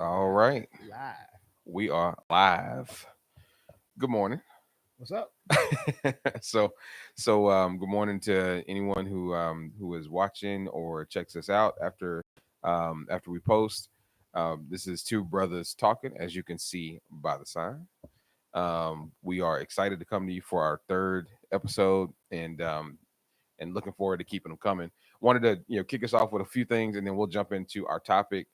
All right, Live. we are live. Good morning. What's up? so, so good morning to anyone who is watching or checks us out after we post. This is two brothers talking, as you can see by the sign. We are excited to come to you for our third episode, and looking forward to keeping them coming. Wanted to kick us off with a few things, and then we'll jump into our topic,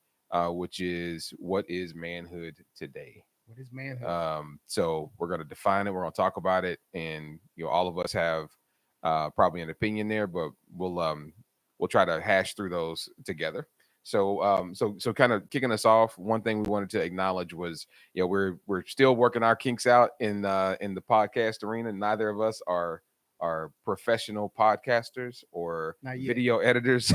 which is what is manhood today. What is manhood? So we're going to define it. We're going to talk about it, and all of us have probably an opinion there, but we'll try to hash through those together. So kind of kicking us off, one thing we wanted to acknowledge was we're still working our kinks out in the podcast arena. Neither of us are professional podcasters or Not yet. video editors.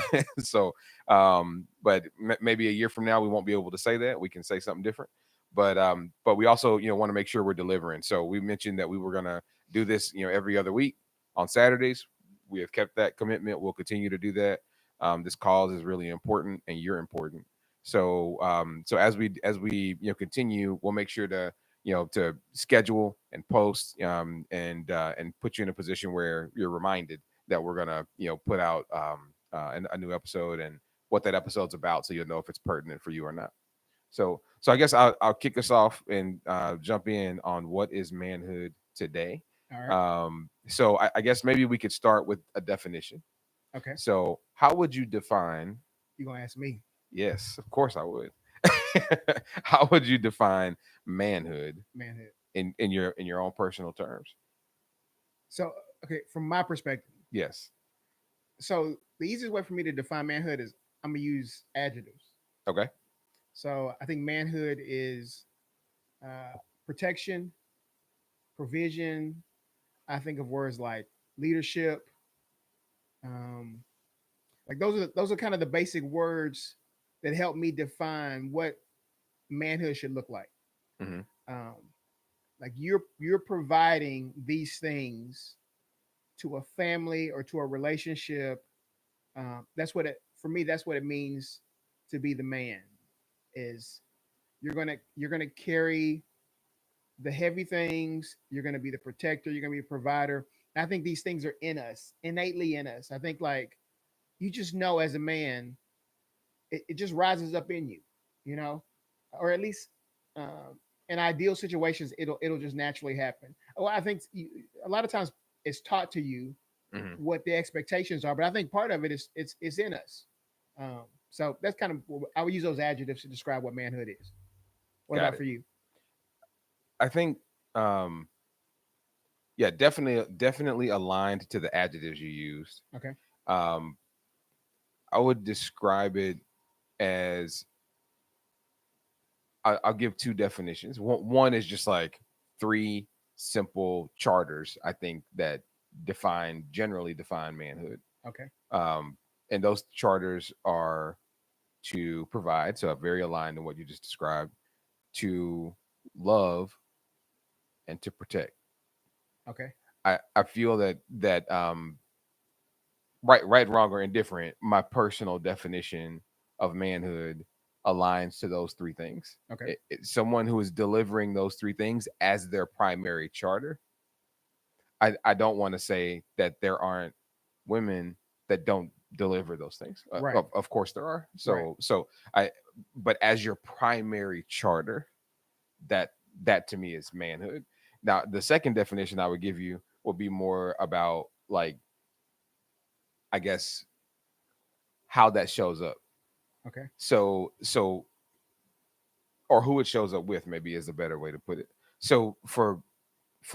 But maybe a year from now we won't be able to say that. We can say something different. But we also want to make sure we're delivering. So we mentioned that we were gonna do this every other week on Saturdays. We have kept that commitment. We'll continue to do that. This cause is really important, and you're important. So as we continue, we'll make sure to schedule and post, and put you in a position where you're reminded that we're gonna put out a new episode and what that episode's about, so you'll know if it's pertinent for you or not. So I guess I'll kick us off and jump in on what is manhood today. All right. So I guess maybe we could start with a definition. Okay. So how would you define? You gonna ask me? Yes, of course I would. How would you define manhood Manhood. in your own personal terms? So, okay, from my perspective, Yes. so the easiest way for me to define manhood is I'm gonna use adjectives. Okay. So I think manhood is uh, protection, provision. I think of words like leadership. Um, like those are kind of the basic words that help me define what manhood should look like. Hmm. Um, like you're providing these things to a family or to a relationship. That's what it for me. That's what it means to be the man. Is you're gonna carry the heavy things. You're gonna be the protector. You're gonna be a provider. And I think these things are in us, innately in us. I think like you just know as a man, it just rises up in you, you know, or at least in ideal situations, it'll just naturally happen. Well, I think a lot of times it's taught to you Hmm. what the expectations are, but I think part of it is it's in us. So that's kind of I would use those adjectives to describe what manhood is. What Got about it. for you? I think um yeah, definitely aligned to the adjectives you used. Okay. um I would describe it as, I'll give two definitions. One is just like three simple charters, I think, that generally define manhood. Okay. Um, and those charters are to provide, so very aligned to what you just described, to love, and to protect. Okay. I feel that right, wrong, or indifferent, my personal definition of manhood aligns to those three things. Okay. Someone who is delivering those three things as their primary charter. I don't want to say that there aren't women that don't deliver those things. Right. Of course there are. Right. I, but as your primary charter, that that to me is manhood. Now, the second definition I would give you will be more about, like, I guess, how that shows up. Okay. So or who it shows up with, maybe, is a better way to put it. So for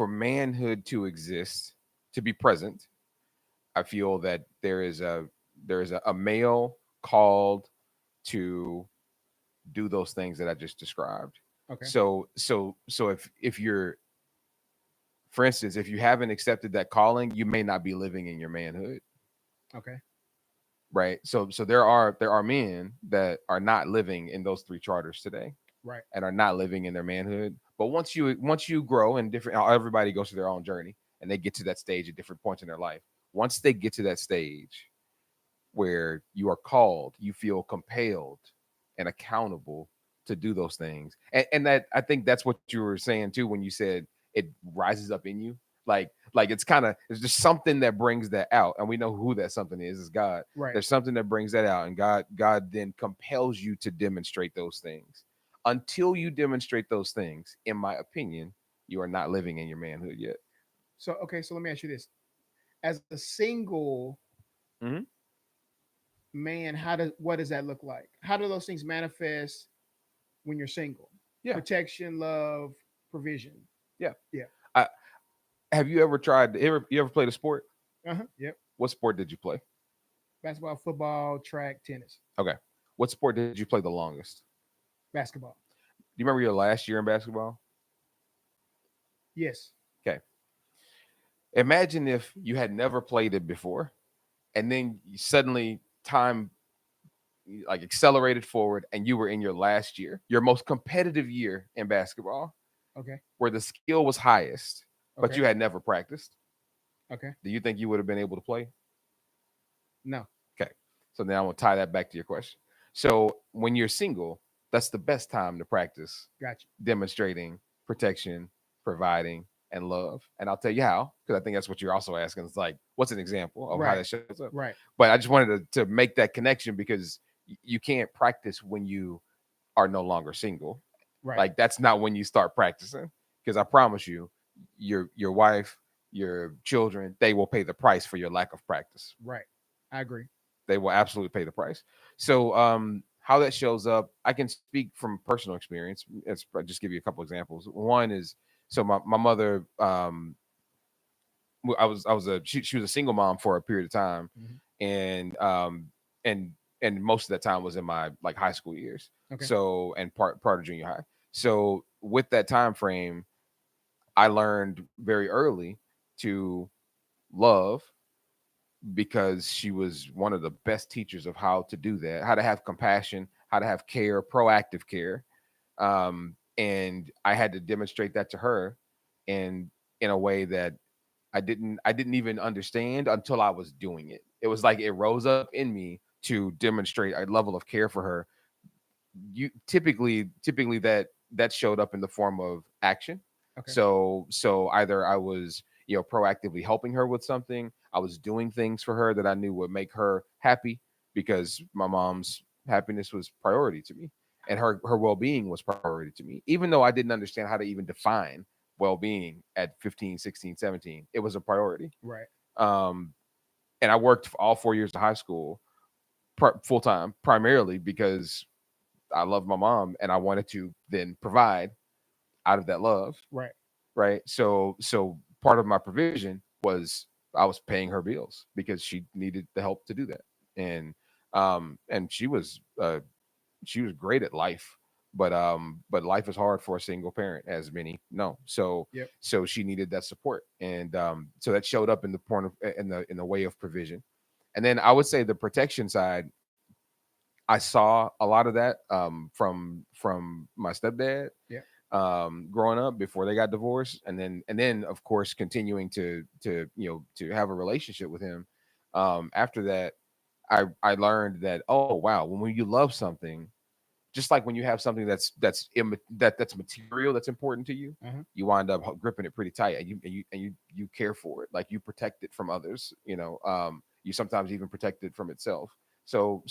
manhood to exist, to be present, I feel that there is a male called to do those things that I just described. Okay. So if you're, for instance, if you haven't accepted that calling, you may not be living in your manhood, Okay. right? So there are men that are not living in those three charters today, Right. and are not living in their manhood. But once you grow, and different, everybody goes through their own journey, and they get to that stage at different points in their life. Once they get to that stage where you are called, you feel compelled and accountable to do those things. And that, I think that's what you were saying too when you said it rises up in you. Like it's kind of, it's just something that brings that out, and we know who that something is God. Right. There's something that brings that out, and God then compels you to demonstrate those things. Until you demonstrate those things, in my opinion, you are not living in your manhood yet. So okay, so let me ask you this: as a single Hmm. man, what does that look like? How do those things manifest when you're single? Yeah, Protection, love, provision. yeah. Yeah. I, have you ever tried? You ever played a sport? Uh-huh. Yep. What sport did you play? Basketball, football, track, tennis, Okay. What sport did you play the longest? basketball. Do you remember your last year in basketball? Yes. Okay. Imagine if you had never played it before, and then suddenly time like accelerated forward, and you were in your last year, your most competitive year in basketball, Okay. where the skill was highest, but you Okay. had never practiced. Okay. Do you think you would have been able to play? No. Okay. So now I'm gonna tie that back to your question. So when you're single, that's the best time to practice Gotcha. demonstrating protection, providing, and love. And I'll tell you how, because I think that's what you're also asking. It's like, what's an example of how Right. that shows up? Right. But I just wanted to make that connection because you can't practice when you are no longer single. Right. Like that's not when you start practicing. Because I promise you, your wife, your children, they will pay the price for your lack of practice. Right. I agree. They will absolutely pay the price. So how that shows up, I can speak from personal experience. Let's just give you a couple examples. One is, so my mother, she was a single mom for a period of time, Hmm. and and and most of that time was in my like high school years. Okay. So and part of junior high. So with that time frame, I learned very early to love, because she was one of the best teachers of how to do that, how to have compassion, how to have care, proactive care. And I had to demonstrate that to her in a way that I didn't even understand until I was doing it. It was like it rose up in me to demonstrate a level of care for her. You typically that showed up in the form of action. Okay. So either I was, proactively helping her with something, I was doing things for her that I knew would make her happy, because my mom's happiness was priority to me, and her well-being was priority to me, even though I didn't understand how to even define well-being at 15, 16, 17. It was a priority. Right. um and I worked all 4 years of high school full time, primarily because I love my mom and I wanted to then provide out of that love, Right. right? So part of my provision was I was paying her bills because she needed the help to do that. And she was great at life, but life is hard for a single parent, as many know. Yep. So she needed that support, and so that showed up in the point of in the way of provision. And then I would say the protection side, I saw a lot of that from my stepdad, Yep. growing up before they got divorced, and then of course continuing to have a relationship with him. After that, I learned that, oh wow, when you love something, just like when you have something that's material, that's important to you, Uh-huh. you wind up gripping it pretty tight, and you care for it, like you protect it from others. You sometimes even protect it from itself. So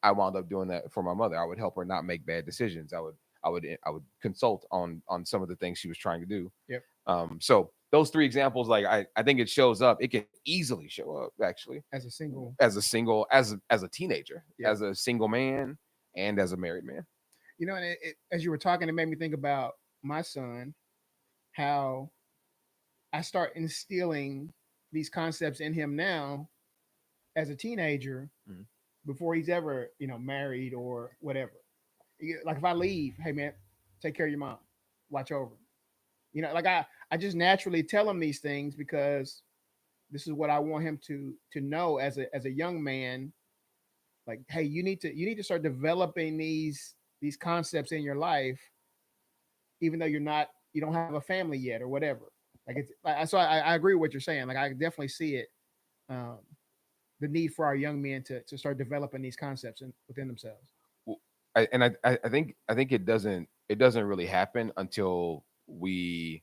I wound up doing that for my mother. I would help her not make bad decisions. I would consult on some of the things she was trying to do. Yep. So those three examples, like I think it shows up. It can easily show up actually As a single. as a single, as a teenager, Yeah. as a single man, and as a married man. And as you were talking, it made me think about my son, how I start instilling these concepts in him now as a teenager Mhm. before he's ever, married or whatever. Like if I leave, hey man, take care of your mom, watch over him. Like I just naturally tell him these things because this is what I want him to know as a young man. Like, hey, you need to start developing these concepts in your life, even though you don't have a family yet or whatever. Like it's like, so I agree with what you're saying. Like I definitely see it, um, the need for our young men to start developing these concepts within themselves. Well, I think it doesn't really happen until we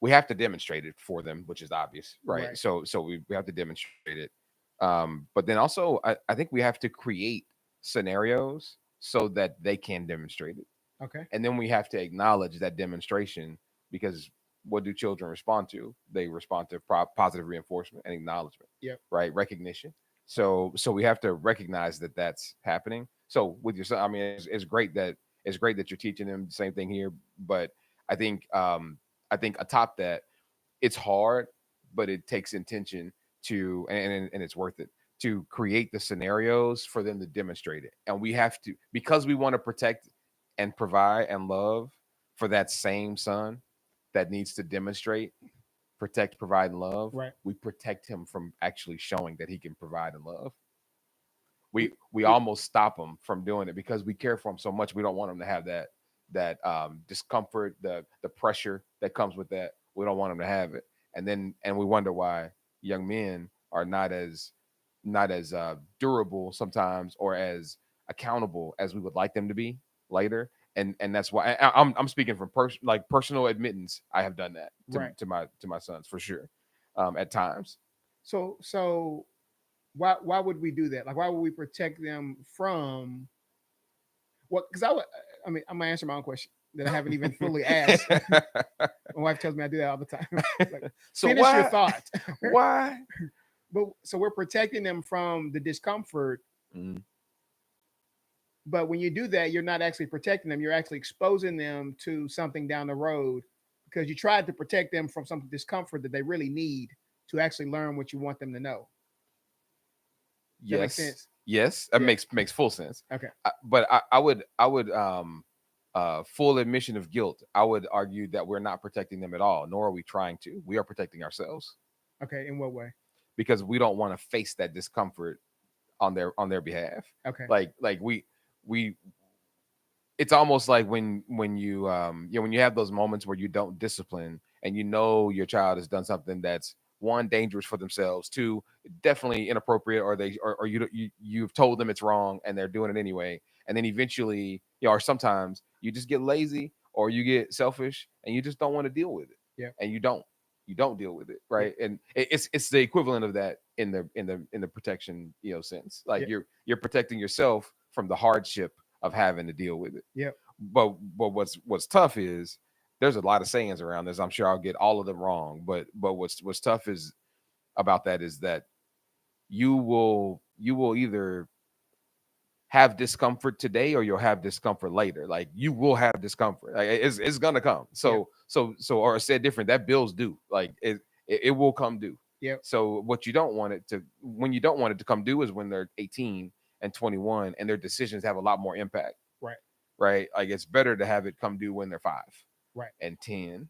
have to demonstrate it for them, which is obvious, right? Right. So we have to demonstrate it. But then also I think we have to create scenarios so that they can demonstrate it. Okay. And then we have to acknowledge that demonstration, because what do children respond to? They respond to positive reinforcement and acknowledgement, Yep. right? Recognition. Right. So we have to recognize that that's happening. So with your son, I mean, it's great that you're teaching them the same thing here. But I think I think atop that, it's hard, but it takes intention to, and it's worth it to create the scenarios for them to demonstrate it. And we have to, because we want to protect and provide and love for that same son that needs to demonstrate, protect, provide, and love. Right. We protect him from actually showing that he can provide and love. we We, we we, almost stop them from doing it because we care for them so much. We don't want them to have that discomfort, the pressure that comes with that. We don't want them to have it, and we wonder why young men are not as durable sometimes, or as accountable as we would like them to be later. And that's why I'm speaking from personal admittance. I have done that right. to my sons for sure, at times. So why would we do that? Like, why would we protect them from what? Because I mean, I'm gonna answer my own question that I haven't even fully asked. My wife tells me I do that all the time. Like, So finish your why thought. why But so we're protecting them from the discomfort. Mm. But when you do that, you're not actually protecting them. You're actually exposing them to something down the road because you tried to protect them from some discomfort that they really need to actually learn what you want them to know. That makes Yes, sense. yes, that Yeah. makes full sense. Okay. But I would full admission of guilt. I would argue that we're not protecting them at all, nor are we trying to. We are protecting ourselves Okay. In what way? because we don't want to face that discomfort on their behalf. Okay. Like we it's almost like when when you have those moments where you don't discipline, and you know your child has done something that's, one, dangerous for themselves, two, definitely inappropriate, or you've told them it's wrong and they're doing it anyway. And then eventually, or sometimes you just get lazy or you get selfish and you just don't want to deal with it. Yeah. And you don't deal with it, Yeah. right? And it's the equivalent of that in the protection, sense. Like Yeah. you're protecting yourself from the hardship of having to deal with it. Yeah. But what's tough is, there's a lot of sayings around this. I'm sure I'll get all of them wrong, but what's tough is about that is that you will either have discomfort today, or you'll have discomfort later. Like, you will have discomfort. Like, it's gonna come. Yeah. Or said different, that bill's due. Like, it will come due. Yeah. So what you don't want it to when you don't want it to come due is when they're 18 and 21, and their decisions have a lot more impact, Right. right? Like, it's better to have it come due when they're 5 Right. and 10,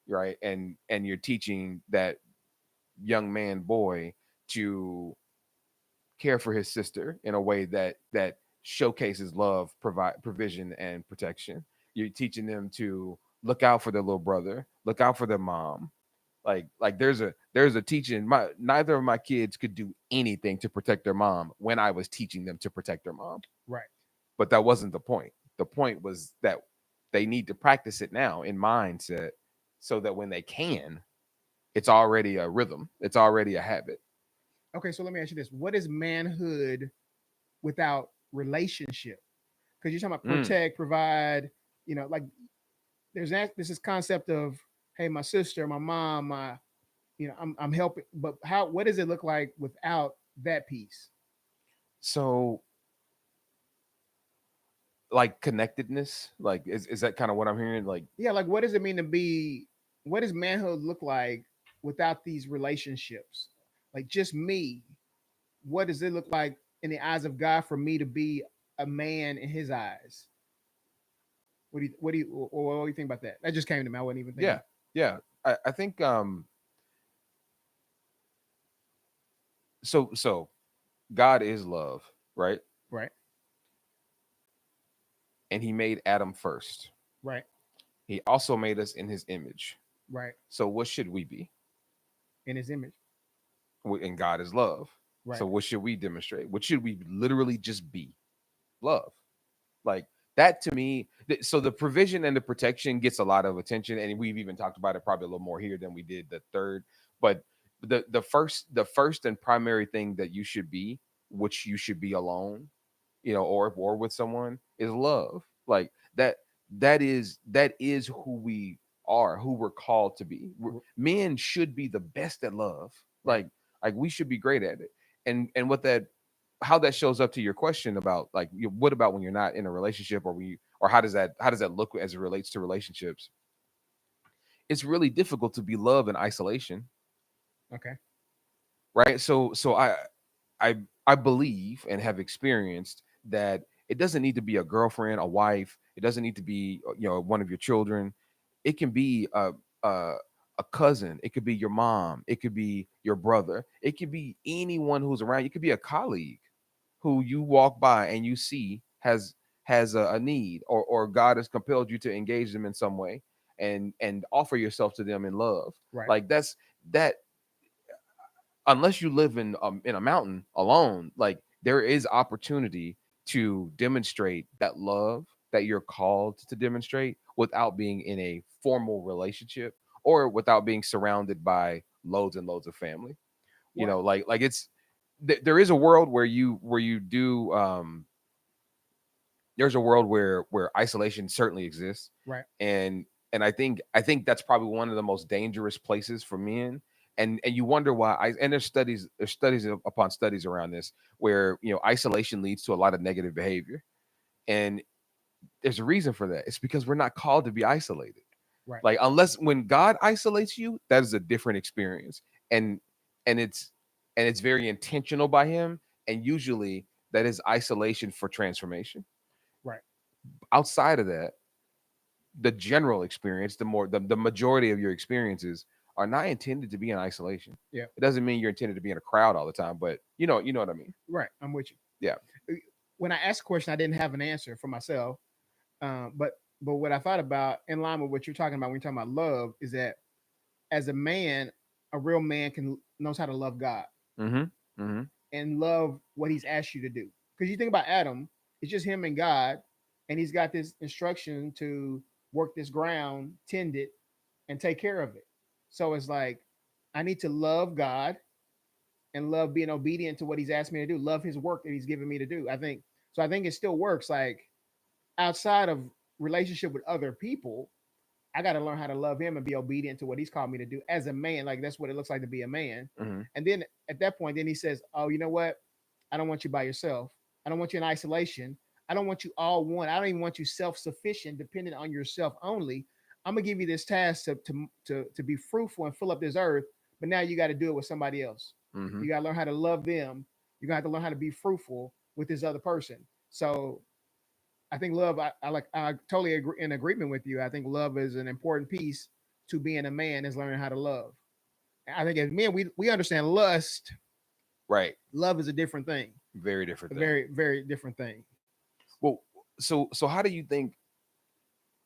right? And you're teaching that young man, boy, to care for his sister in a way that showcases love, provide provision and protection. You're teaching them to look out for their little brother, look out for their mom. Like there's a teaching. My Neither of my kids could do anything to protect their mom when I was teaching them to protect their mom. Right. But that wasn't the point. The point was that they need to practice it now in mindset, so that when they can, it's already a rhythm. It's already a habit. Okay. So let me ask you this: what is manhood without relationship? Because you're talking about Mm. protect, provide. Like, there's this concept of, hey, my sister, my mom, I'm helping. But what does it look like without that piece? So, like, connectedness, like, is that kind of what I'm hearing? Like, Yeah. Like, what does it mean to be? What does manhood look like without these relationships? Like, just me. What does it look like in the eyes of God for me to be a man in His eyes? What do you think about that? That just came to me. I wasn't even thinking. yeah, yeah. I think so God is love, right? Right. And he made Adam first. Right. He also made us in his image. Right. So what should we be? In His image. And God is love. Right. So what should we demonstrate? What should we literally just be? Love. Like that to me. So the provision and the protection gets a lot of attention, and we've even talked about it probably a little more here than we did the third. But the first and primary thing that you should be, which you should be alone, or with someone, is love. Like that is who we are, who we're called to be. Men should be the best at love. Right. Like we should be great at it. And what that how that shows up to your question about like what about when you're not in a relationship, or how does that look as it relates to relationships? It's really difficult to be loved in isolation, Okay. right? So I believe and have experienced that it doesn't need to be a girlfriend, a wife. It doesn't need to be one of your children. It can be a a cousin. It could be your mom. It could be your brother. It could be anyone who's around. It could be a colleague who you walk by and you see has a need, or God has compelled you to engage them in some way, and offer yourself to them in love. Right. Like that unless you live in a mountain alone, like there is opportunity to demonstrate that love that you're called to demonstrate without being in a formal relationship, or without being surrounded by loads and loads of family. What? Like it's there is a world where you do there's a world where isolation certainly exists, Right. and I think that's probably one of the most dangerous places for men. And you wonder why. And there's studies upon studies around this, where isolation leads to a lot of negative behavior, and there's a reason for that. It's because we're not called to be isolated. Right. Like, unless when God isolates you, that is a different experience, and and it's and it's very intentional by Him, and usually that is isolation for transformation. Right. Outside of that, the general experience, the majority of your experiences are not intended to be in isolation. Yeah. It doesn't mean you're intended to be in a crowd all the time, but you know what I mean. Right. I'm with you. Yeah. When I asked a question, I didn't have an answer for myself. But what I thought about, in line with what you're talking about when you're talking about love, is that as a man, a real man can knows how to love God Mm-hmm. Mm-hmm. and love what He's asked you to do. Because you think about Adam, it's just him and God, and he's got this instruction to work this ground, tend it, and take care of it. So it's like I need to love God and love being obedient to what He's asked me to do, love His work that He's given me to do. I think so. I think it still works. Like outside of relationship with other people, I got to learn how to love Him and be obedient to what He's called me to do as a man. Like that's what it looks like to be a man. Mm-hmm. And then at that point, then He says, "Oh, you know what? I don't want you by yourself. I don't want you in isolation. I don't want you all one. I don't even want you self-sufficient, dependent on yourself only. I'm gonna give you this task to be fruitful and fill up this earth. But now you got to do it with somebody else. Mm-hmm. You got to learn how to love them. You got to learn how to be fruitful with this other person. So I think love. I totally agree, in agreement with you. I think love is an important piece to being a man, is learning how to love. I think as men, we understand lust. Right. Love is a different thing, Very different a thing. very different thing. Well, so how do you think?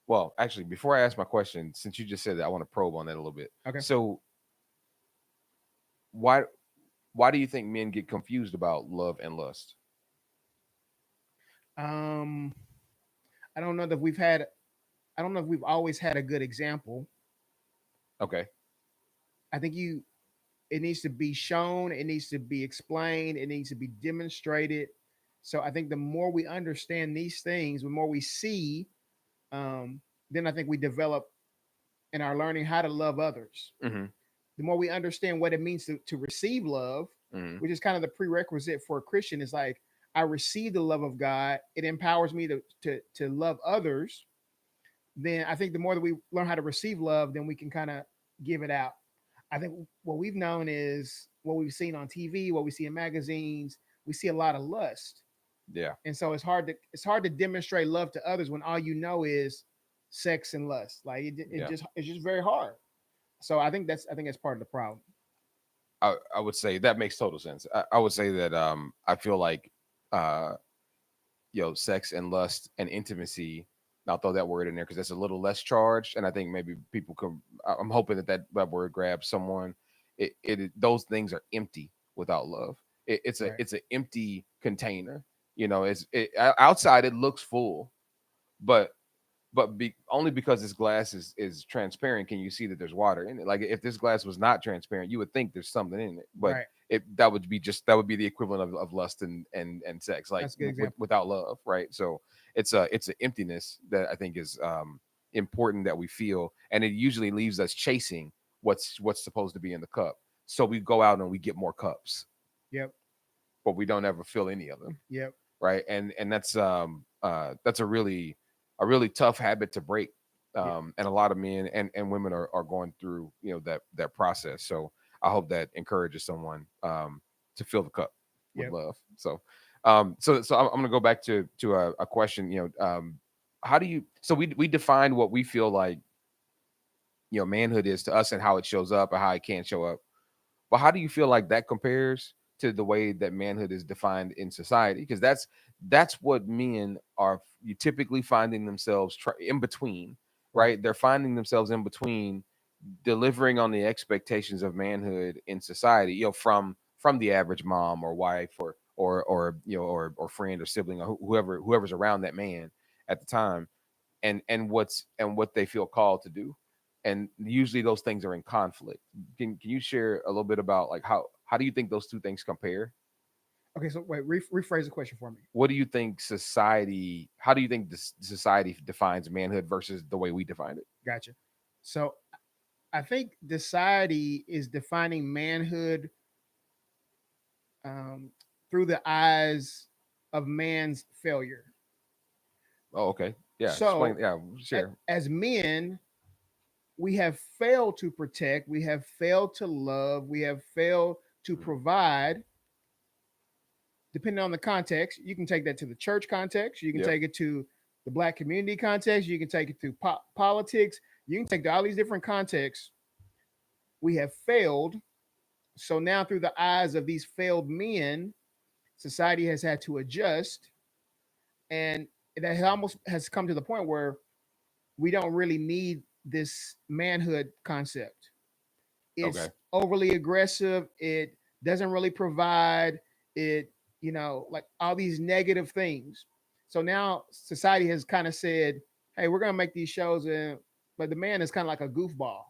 Well, actually, before I ask my question, since you just said that, I want to probe on that a little bit. Okay. So why why do you think men get confused about love and lust? Um, I don't know that we've had. I don't know if we've always had a good example. Okay. I think you. It needs to be shown. It needs to be explained. It needs to be demonstrated. So I think the more we understand these things, the more we see, then I think we develop in our learning how to love others. Mm-hmm. The more we understand what it means to receive love, Mm-hmm. which is kind of the prerequisite for a Christian, is like I receive the love of God. It empowers me to love others. Then I think the more that we learn how to receive love, then we can kind of give it out. I think what we've known is what we've seen on TV, what we see in magazines. We see a lot of lust, Yeah. and so it's hard to demonstrate love to others when all you know is sex and lust. Like Yeah. it's just very hard. So I think that's part of the problem. I would say that makes total sense. I would say that I feel like uh sex and lust and intimacy. I'll throw that word in there because that's a little less charged, and I think maybe people can. I'm hoping that word grabs someone. Those things are empty without love. It's a Right. it's an empty container. Outside it looks full, but only because this glass is transparent can you see that there's water in it. Like if this glass was not transparent, you would think there's something in it, but Right. that would be the equivalent of lust and sex, like That's a good example. without love, right? So it's an emptiness that I think is important that we feel, and it usually leaves us chasing what's supposed to be in the cup. So we go out and we get more cups, Yep. but we don't ever fill any of them, Yep. right? And that's a really tough habit to break. Yep. And a lot of men and women are going through that process. So I hope that encourages someone to fill the cup with Yep. love. So so I'm going to go back to a question. How do you? So we defined what we feel like manhood is to us and how it shows up or how it can show up. But how do you feel like that compares to the way that manhood is defined in society? Because that's what men are you typically finding themselves in between, Right. right? They're finding themselves in between delivering on the expectations of manhood in society, from the average mom or wife or friend or sibling or whoever's around that man at the time, and what they feel called to do, and usually those things are in conflict. Can you share a little bit about like how do you think those two things compare? Okay. So wait, rephrase the question for me. What do you think society how do you think this society defines manhood versus the way we define it? Gotcha. So I think society is defining manhood um, through the eyes of man's failure. Oh, okay, yeah, explain, So yeah, share. as men, we have failed to protect, we have failed to love, we have failed to Mhm. provide. Depending on the context, you can take that to the church context, you can Yep. take it to the black community context, you can take it to politics, you can take it to all these different contexts. We have failed. So now, through the eyes of these failed men, society has had to adjust, and that almost has come to the point where we don't really need this manhood concept. It's Okay. overly aggressive. It doesn't really provide it, like all these negative things. So now society has kind of said, hey, we're going to make these shows. But the man is kind of like a goofball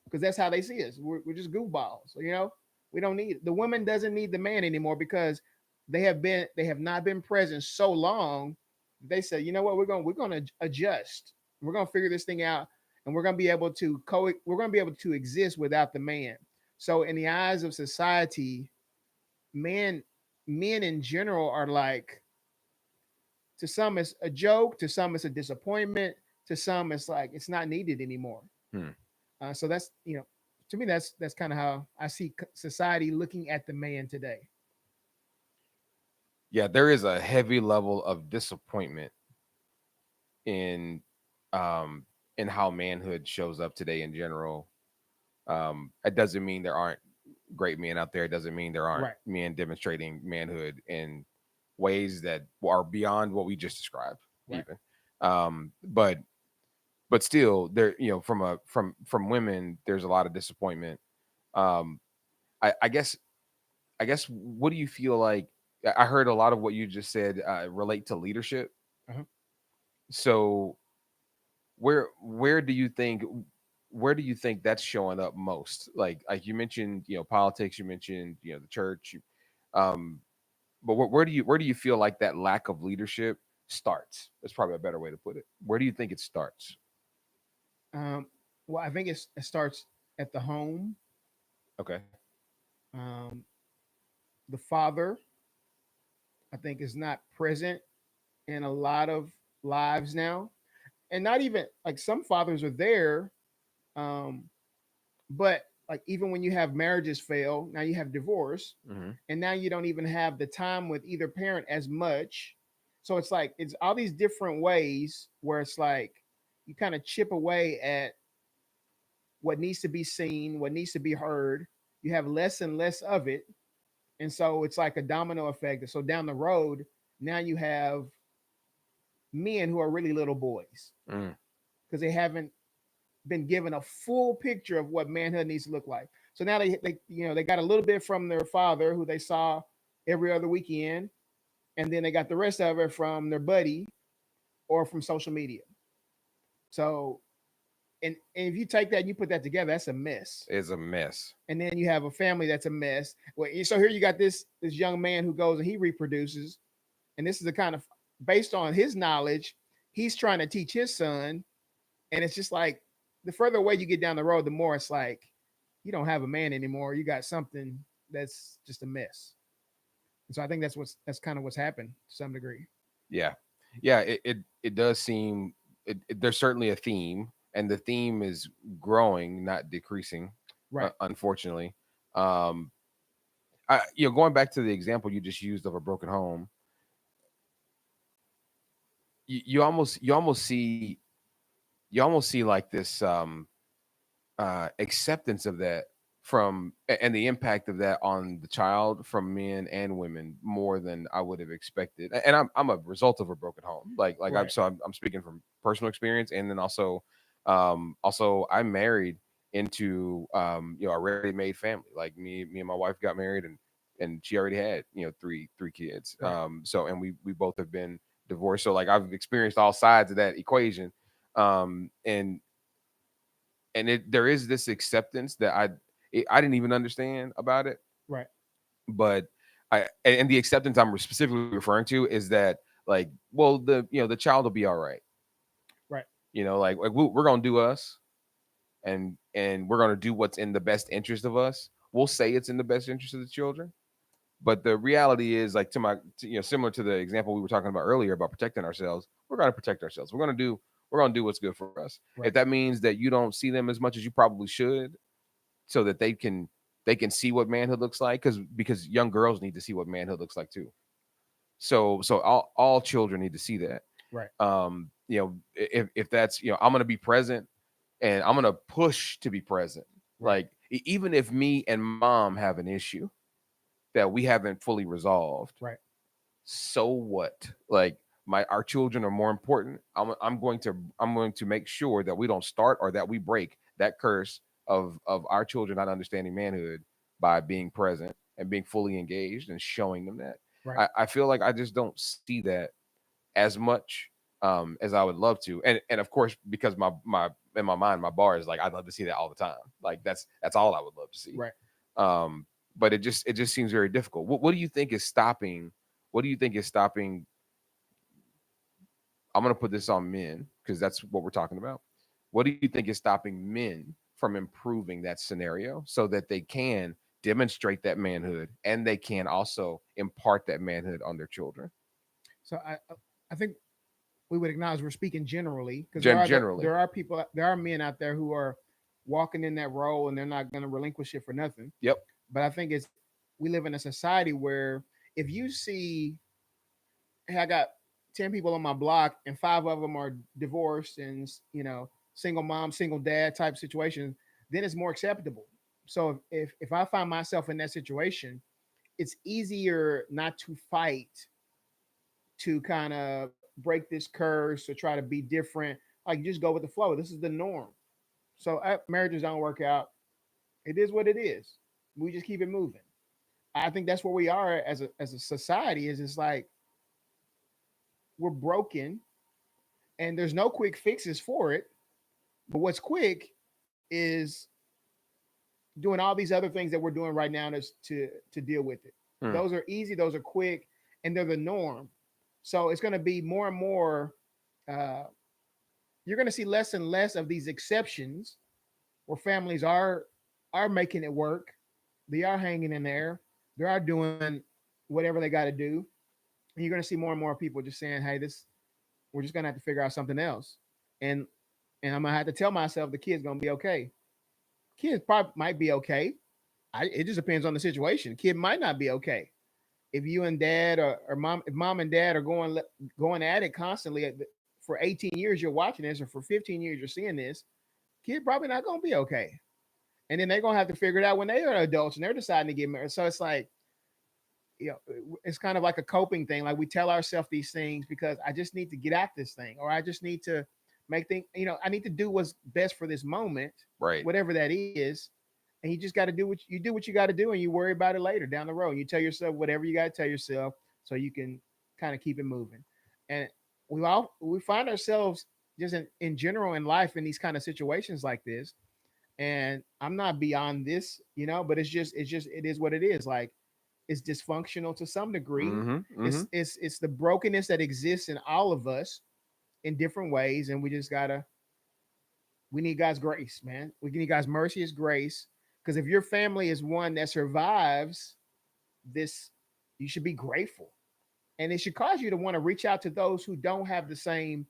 because that's how they see us. We're just goofballs. So, we don't need the woman doesn't need the man anymore because they have not been present so long. They said, you know what, we're going to adjust. We're going to figure this thing out, and we're going to be able to exist without the man. So in the eyes of society, men men in general are like, to some it's a joke, to some it's a disappointment, to some it's like it's not needed anymore. Hmm. So that's, to me, that's kind of how I see society looking at the man today. Yeah, there is a heavy level of disappointment in um in how manhood shows up today in general. It doesn't mean there aren't great men out there. It doesn't mean there aren't Right. men demonstrating manhood in ways that are beyond what we just described, Right. even. But still, there, from women, there's a lot of disappointment. Um, I guess, what do you feel like? I heard a lot of what you just said relate to leadership. Uh-huh. So where do you think that's showing up most? Like you mentioned, politics. You mentioned, the church. Um, but where do you feel like that lack of leadership starts? That's probably a better way to put it. Where do you think it starts? um, well, I think it starts at the home. Okay. um, the father, I think, is not present in a lot of lives now, and not even like some fathers are there. um, but like even when you have marriages fail, now you have divorce, Hmm. and now you don't even have the time with either parent as much. So it's like it's all these different ways where it's like you kind of chip away at what needs to be seen, what needs to be heard. You have less and less of it, and so it's like a domino effect. So down the road, now you have men who are really little boys Mm. because they haven't been given a full picture of what manhood needs to look like. So now they got a little bit from their father, who they saw every other weekend, and then they got the rest of it from their buddy or from social media. So, and if you take that and you put that together, that's a mess. It's a mess. And then you have a family that's a mess. Well, so here you got this young man who goes and he reproduces, and this is the kind of, based on his knowledge, he's trying to teach his son, and it's just like the further away you get down the road, the more it's like you don't have a man anymore. You got something that's just a mess. And so I think that's kind of what's happened to some degree. Yeah, yeah. It does seem there's certainly a theme, and the theme is growing, not decreasing. Right, Unfortunately, um, going back to the example you just used of a broken home, you almost see like this acceptance of that and the impact of that on the child from men and women more than I would have expected. And I'm a result of a broken home. Like I'm right, so I'm speaking from personal experience, and then also I'm married into a ready made family. Like me and my wife got married, and she already had three kids. right, So and we both have been divorced. So like I've experienced all sides of that equation. And there is this acceptance that I didn't even understand about it, right, but and the acceptance I'm specifically referring to is that, like, well, the child will be all right. right, Like we're gonna do us, and we're gonna do what's in the best interest of us. We'll say it's in the best interest of the children, but the reality is, like, similar to the example we were talking about earlier about protecting ourselves. We're gonna protect ourselves. We're gonna do what's good for us. If right, that means that you don't see them as much as you probably should, so that they can see what manhood looks like, because young girls need to see what manhood looks like too. So all children need to see that. right, If that's, I'm gonna be present, and I'm gonna push to be present. right, Like, even if me and mom have an issue that we haven't fully resolved, right, so what? Like, our children are more important. I'm going to make sure that we don't start, or that we break that curse of our children not understanding manhood by being present and being fully engaged and showing them that. right. I feel like I just don't see that as much as I would love to. And of course, because my in my mind, my bar is like, I'd love to see that all the time. Like, that's all I would love to see. Right. But it just seems very difficult. What do you think is stopping? What do you think is stopping? I'm gonna put this on men, because that's what we're talking about. What do you think is stopping men from improving that scenario so that they can demonstrate that manhood, and they can also impart that manhood on their children? So I think we would acknowledge we're speaking generally, because Generally. there are people, there are men out there who are walking in that role and they're not going to relinquish it for nothing. Yep. But I think it's, we live in a society where if you see, hey, I got 10 people on my block and five of them are divorced and single mom, single dad type situation, then it's more acceptable. So if I find myself in that situation, it's easier not to fight, to kind of break this curse or try to be different. Like, just go with the flow. This is the norm. So marriages don't work out. It is what it is. We just keep it moving. I think that's where we are as a society. Is it's like we're broken, and there's no quick fixes for it. But what's quick is doing all these other things that we're doing right now to deal with it. Hmm. Those are easy. Those are quick, and they're the norm. So it's going to be more and more. Uh, you're going to see less and less of these exceptions where families are making it work. They are hanging in there. They are doing whatever they got to do. And you're going to see more and more people just saying, "Hey, this we're just going to have to figure out something else." And I'm going to have to tell myself the kid's going to be okay. Kids probably might be okay. It just depends on the situation. Kid might not be okay. If you and dad or mom, if mom and dad are going at it constantly for 18 years, you're watching this, or for 15 years, you're seeing this, kid probably not going to be okay. And then they're going to have to figure it out when they are adults and they're deciding to get married. So it's like, it's kind of like a coping thing. Like, we tell ourselves these things because I just need to get at this thing, or I just need to make things, I need to do what's best for this moment, Right. whatever that is. And you just got to do what you got to do, and you worry about it later down the road. You tell yourself whatever you got to tell yourself so you can kind of keep it moving. And we find ourselves just in general in life in these kind of situations like this. And I'm not beyond this, but it is what it is. Like it's dysfunctional to some degree. Mm-hmm. Mm-hmm. It's the brokenness that exists in all of us in different ways, and we need God's grace, man. We need God's mercy, His grace. Because if your family is one that survives this, you should be grateful, and it should cause you to want to reach out to those who don't have the same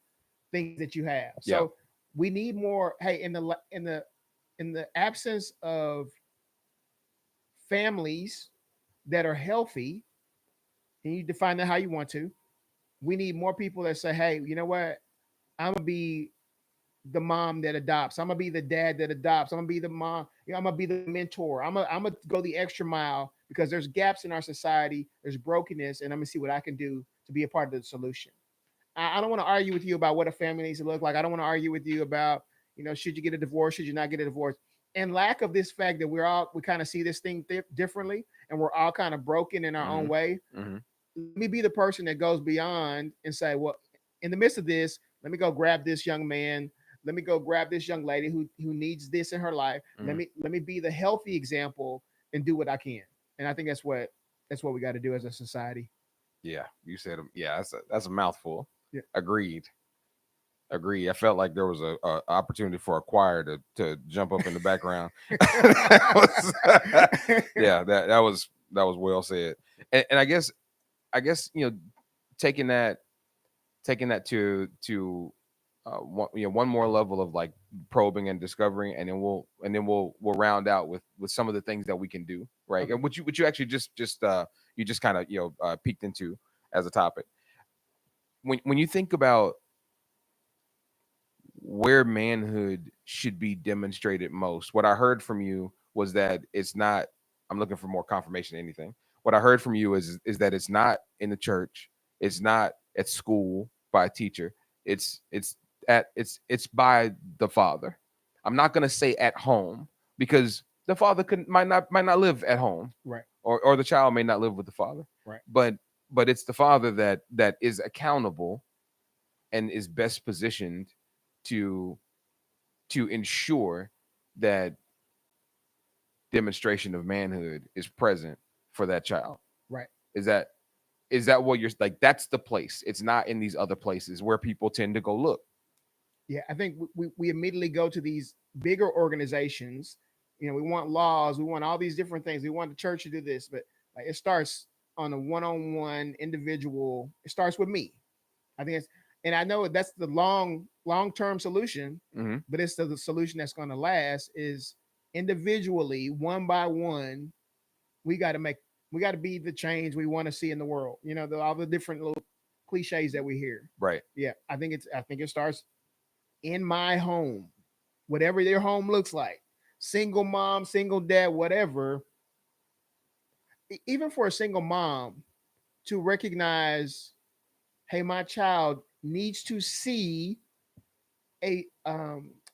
things that you have. Yeah. So we need more. Hey, in the absence of families that are healthy, and you define that how you want to, we need more people that say, hey, you know what? I'm gonna be the mom that adopts. I'm gonna be the dad that adopts. I'm gonna be the mom. I'm gonna be the mentor. I'm gonna go the extra mile because there's gaps in our society. There's brokenness, and I'm gonna see what I can do to be a part of the solution. I don't want to argue with you about what a family needs to look like. I don't want to argue with you about, should you get a divorce? Should you not get a divorce? And lack of this fact that we kind of see this thing differently, and we're all kind of broken in our Mm-hmm. own way. Mm-hmm. Let me be the person that goes beyond and say, well, in the midst of this, let me go grab this young man. Let me go grab this young lady who needs this in her life. Mm-hmm. Let me be the healthy example and do what I can. And I think that's what we got to do as a society. Yeah, you said yeah. That's a mouthful. Yeah. Agreed. Agreed. I felt like there was a opportunity for a choir to jump up in the background. That yeah, that was well said. And I guess taking that taking that to one more level of like probing and discovering, and then we'll round out with some of the things that we can do, right? Okay. And what you actually just kind of peeked into as a topic. When you think about where manhood should be demonstrated most, what I heard from you was that it's not. I'm looking for more confirmation than anything. What I heard from you is that it's not in the church, it's not at school by a teacher, it's it's by the father. I'm not going to say at home, because the father might not live at home, Right. or the child may not live with the father, Right. but it's the father that is accountable and is best positioned to ensure that demonstration of manhood is present for that child. Right. Is that what you're like? That's the place. It's not in these other places where people tend to go look. Yeah, I think we immediately go to these bigger organizations. We want laws, we want all these different things. We want the church to do this, but like it starts on a one-on-one individual. It starts with me. I think it's, and I know that's the long-term solution, Mm-hmm. but it's the solution that's going to last. Is individually, one by one, we got to make, we got to be the change we want to see in the world. All the different little cliches that we hear. Right. Yeah, I think it starts in my home, whatever their home looks like, single mom, single dad, whatever. Even for a single mom to recognize, hey, my child needs to see a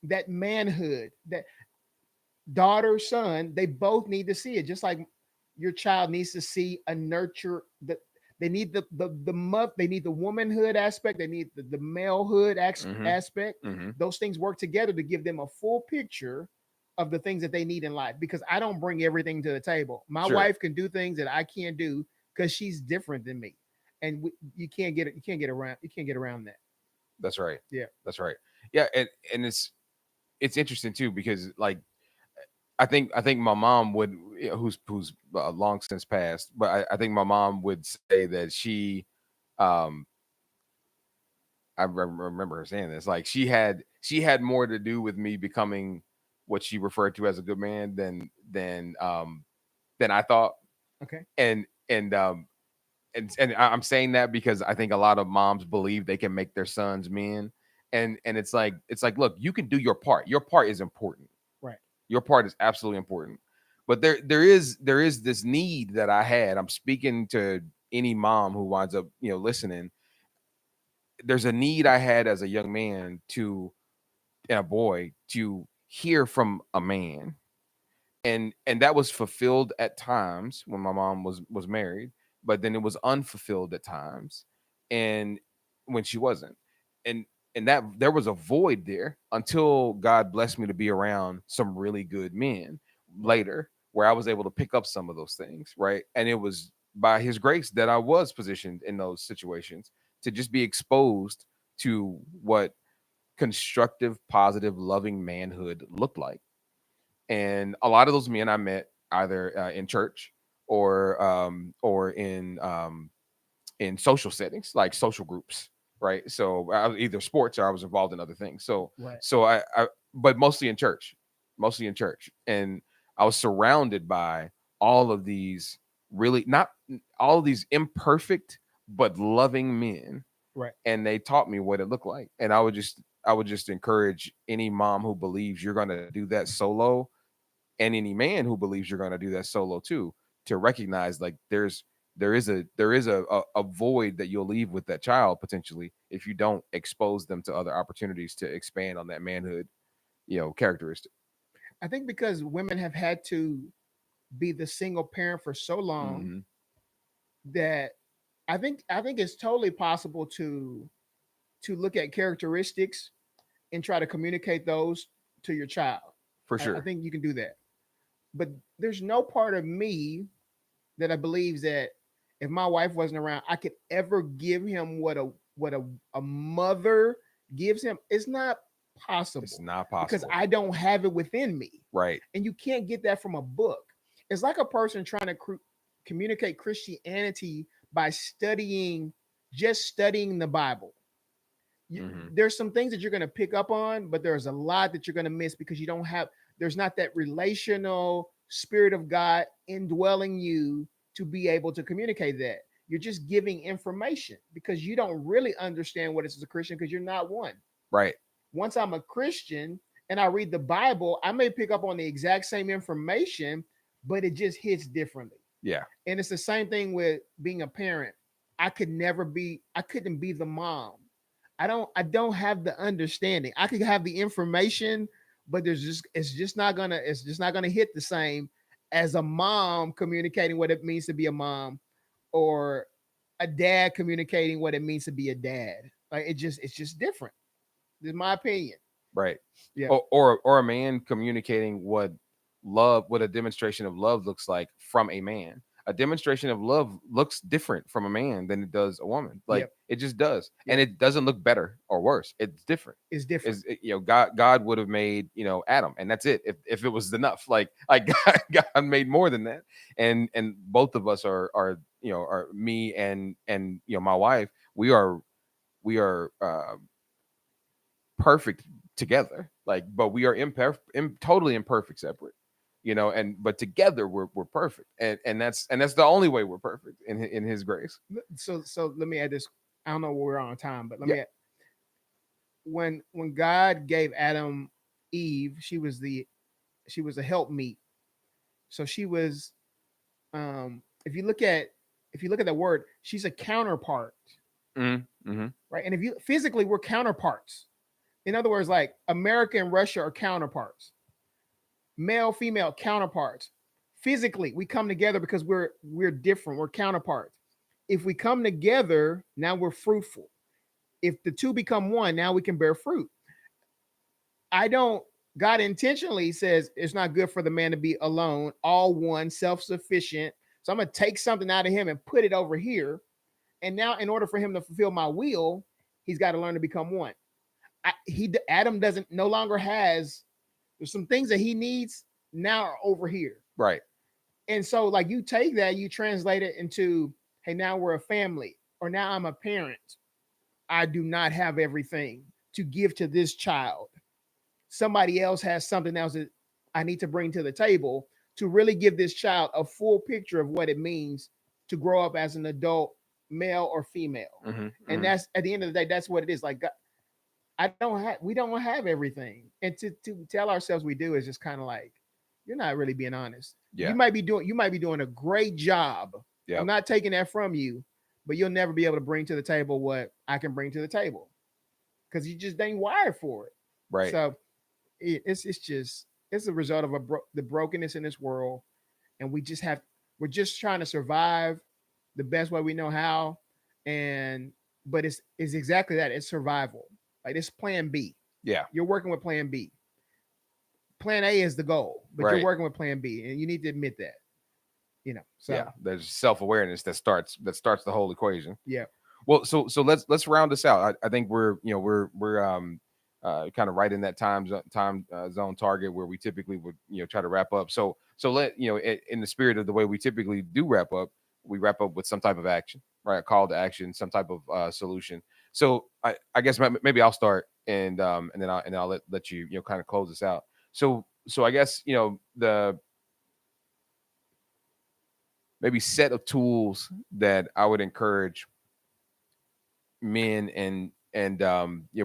that manhood, that daughter, son, they both need to see it. Just like your child needs to see a nurture that they need they need the womanhood aspect, they need the malehood Mm-hmm. aspect. Mm-hmm. Those things work together to give them a full picture of the things that they need in life, because I don't bring everything to the table. My Sure. wife can do things that I can't do because she's different than me, and you can't get around that. That's right. Yeah. That's right. Yeah, and it's interesting too, because like I think my mom would, who's long since passed, but I think my mom would say that um remember her saying this, like she had more to do with me becoming what she referred to as a good man than I thought. Okay. And I'm saying that because I think a lot of moms believe they can make their sons men, and it's like, look, you can do your part. Your part is important. Right. Your part is absolutely important. But there is this need that I had. I'm speaking to any mom who winds up listening. There's a need I had as a young man to and a boy to hear from a man, and that was fulfilled at times when my mom was married, but then it was unfulfilled at times. and when she wasn't. And that there was a void there until God blessed me to be around some really good men Right. later, where I was able to pick up some of those things, right? And it was by his grace that I was positioned in those situations to just be exposed to what constructive, positive, loving manhood looked like. And a lot of those men I met either in church or in social settings like social groups, right? So I was either sports or I was involved in other things. So Right. I but mostly in church, and I was surrounded by all of these really not all of these imperfect but loving men, Right. and they taught me what it looked like. And I would just encourage any mom who believes you're going to do that solo, and any man who believes you're going to do that solo too, to recognize like there is a void that you'll leave with that child potentially if you don't expose them to other opportunities to expand on that manhood, characteristic. I think because women have had to be the single parent for so long Hmm. that I think it's totally possible to look at characteristics and try to communicate those to your child. For I sure. think you can do that. But there's no part of me that I believes that if my wife wasn't around, I could ever give him what a mother gives him. It's not It's possible not because possible. I don't have it within me, Right. and you can't get that from a book. It's like a person trying to communicate Christianity by studying the Bible. Hmm. There's some things that you're going to pick up on, but there's a lot that you're going to miss because you don't have there's not that relational spirit of God indwelling you to be able to communicate that. You're just giving information because you don't really understand what it is as a Christian because you're not one. Right. Once I'm a Christian and I read the Bible, I may pick up on the exact same information, but it just hits differently. Yeah. And it's the same thing with being a parent. I couldn't be the mom. I don't have the understanding. I could have the information, but it's just not gonna hit the same as a mom communicating what it means to be a mom or a dad communicating what it means to be a dad. Like it's just different. This is my opinion. Right. Yeah. Or a man communicating what a demonstration of love looks like from a man. A demonstration of love looks different from a man than it does a woman. Like Yep. it just does. And Yep. it doesn't look better or worse. It's different. It's different. God would have made, Adam, and that's it. If it was enough. Like God made more than that. And both of us are me and my wife, we are perfect together. Like, but we are totally imperfect separate. And but together we're perfect, and that's the only way we're perfect in His grace. So let me add this. I don't know where we're on time, but let Yeah. me add, when God gave Adam Eve, she was a helpmeet. So she was if you look at the word, she's a counterpart, Mm-hmm. right? And if you physically, we're counterparts. In other words, like America and Russia are counterparts, male, female counterparts. Physically, we come together because we're different. We're counterparts. If we come together, now we're fruitful. If the two become one, now we can bear fruit. I don't. God intentionally says it's not good for the man to be alone, all one, self-sufficient. So I'm gonna take something out of him and put it over here. And now, in order for him to fulfill my will, he's got to learn to become one. Adam doesn't no longer has. There's some things that he needs now are over here. Right. And so, like, you take that, you translate it into, hey, now we're a family, or now I'm a parent. I do not have everything to give to this child. Somebody else has something else that I need to bring to the table to really give this child a full picture of what it means to grow up as an adult, male or female. Mm-hmm. And Mm-hmm. that's at the end of the day, that's what it is. Like, we don't have everything, and to tell ourselves we do is just kind of like you're not really being honest. Yeah. You might be doing a great job. I'm Yep. not taking that from you, but you'll never be able to bring to the table what I can bring to the table because you just ain't wired for it. Right. So it's just it's a result of the brokenness in this world, and we're just trying to survive the best way we know how, and but it's exactly that. It's survival. Like it's plan B. Yeah. You're working with plan B. Plan A is the goal, but you're Right. working with plan B, and you need to admit that. Yeah. So There's self-awareness that starts the whole equation. yeah, Well, so let's round this out. I think we're kind of right in that time zone target where we typically would try to wrap up. So let in the spirit of the way we typically do wrap up, we wrap up with some type of action, right? A call to action, some type of solution. So I guess maybe I'll start and then I'll let you kind of close this out. So I guess the maybe set of tools that I would encourage men and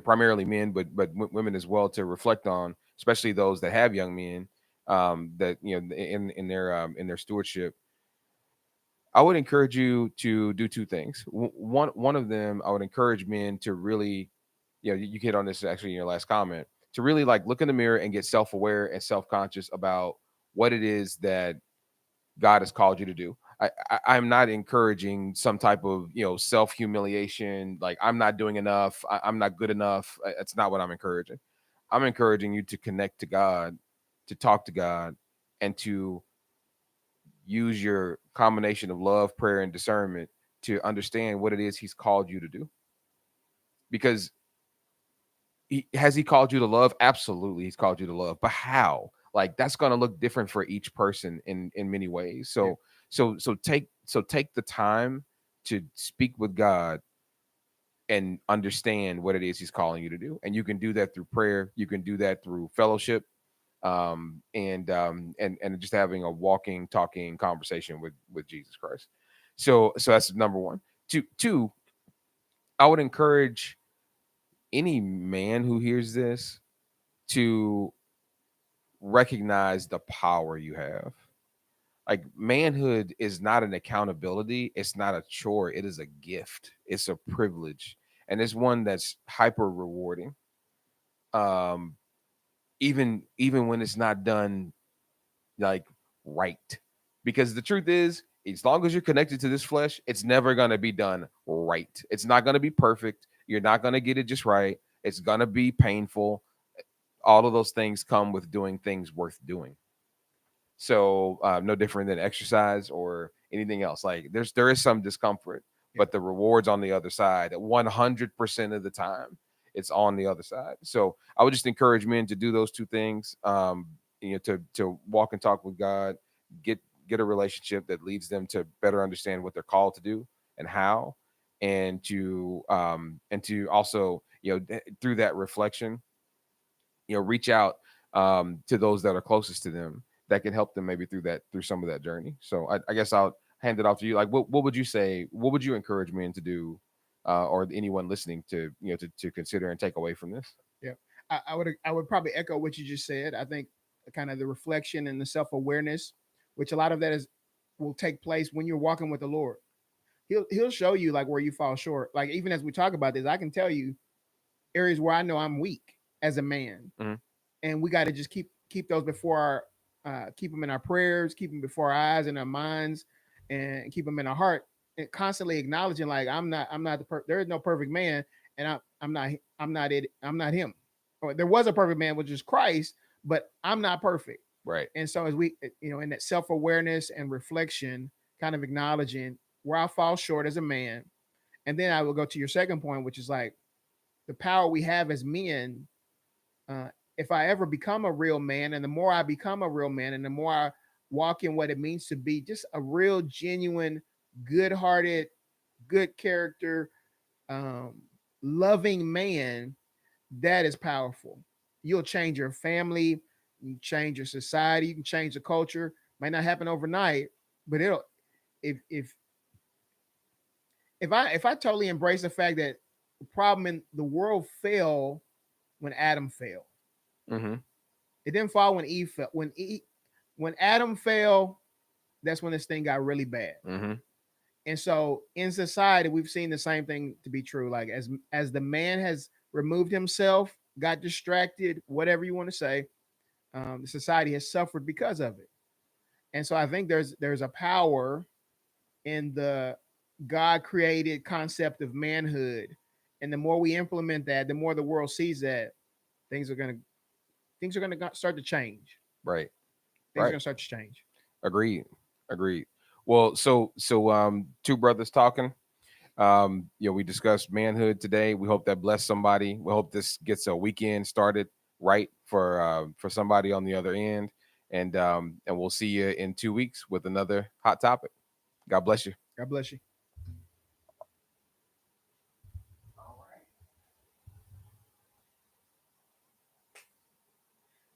primarily men, but women as well to reflect on, especially those that have young men that in their stewardship. I would encourage you to do two things. One of them, I would encourage men to really, you hit on this actually in your last comment, to really like look in the mirror and get self aware and self conscious about what it is that God has called you to do. I'm not encouraging some type of self humiliation. Like I'm not doing enough. I'm not good enough. That's not what I'm encouraging. I'm encouraging you to connect to God, to talk to God, and to use your combination of love, prayer, and discernment to understand what it is He's called you to do. Because has He called you to love? Absolutely, He's called you to love. But how? Like that's going to look different for each person in many ways. yeah, So take the time to speak with God and understand what it is He's calling you to do. And you can do that through prayer. You can do that through fellowship, and just having a walking, talking conversation with Jesus Christ. So that's number one. Two, I would encourage any man who hears this to recognize the power you have. Like manhood is not an accountability, it's not a chore, it is a gift, it's a privilege, and it's one that's hyper rewarding. Um, even when it's not done like right. Because the truth is, as long as you're connected to this flesh, it's never gonna be done right. It's not gonna be perfect. You're not gonna get it just right. It's gonna be painful. All of those things come with doing things worth doing. So no different than exercise or anything else. Like there is some discomfort, yeah, but the rewards on the other side, 100% of the time, it's on the other side. So I would just encourage men to do those two things. To walk and talk with God, get get a relationship that leads them to better understand what they're called to do and how, and to also through that reflection reach out to those that are closest to them that can help them maybe through some of that journey. So I guess I'll hand it off to you. Like, what would you say? What would you encourage men to do, or anyone listening to to consider and take away from this? yeah. I would probably echo what you just said. I think kind of the reflection and the self awareness, which a lot of that is will take place when you're walking with the Lord. He'll show you like where you fall short. Like even as we talk about this, I can tell you areas where I know I'm weak as a man, Hmm. and we got to just keep those before our keep them in our prayers, keep them before our eyes and our minds, and keep them in our heart, and constantly acknowledging like I'm not there is no perfect man, and I'm not it I'm not him. Or there was a perfect man, which is Christ, but I'm not perfect. Right. And so as we in that self awareness and reflection, kind of acknowledging where I fall short as a man, and then I will go to your second point, which is like the power we have as men. uh, if I ever become a real man, and the more I become a real man, and the more I walk in what it means to be just a real, genuine, good-hearted, good character, um, loving man, that is powerful. You'll change your family, you change your society, you can change the culture. Might not happen overnight, but it'll. If I totally embrace the fact that the problem in the world fell when Adam fell. Hmm. It didn't fall when Eve fell. When Adam fell, that's when this thing got really bad. Hmm. And so in society, we've seen the same thing to be true. Like as the man has removed himself, got distracted, whatever you want to say, the society has suffered because of it. And so I think there's a power in the God created concept of manhood, and the more we implement that, the more the world sees that, things are gonna things are gonna start to change. Right. Things are Right. gonna start to change. Agreed. Agreed. Well, two brothers talking. We discussed manhood today. We hope that blessed somebody. We hope this gets a weekend started right for somebody on the other end. And we'll see you in 2 weeks with another hot topic. God bless you. God bless you.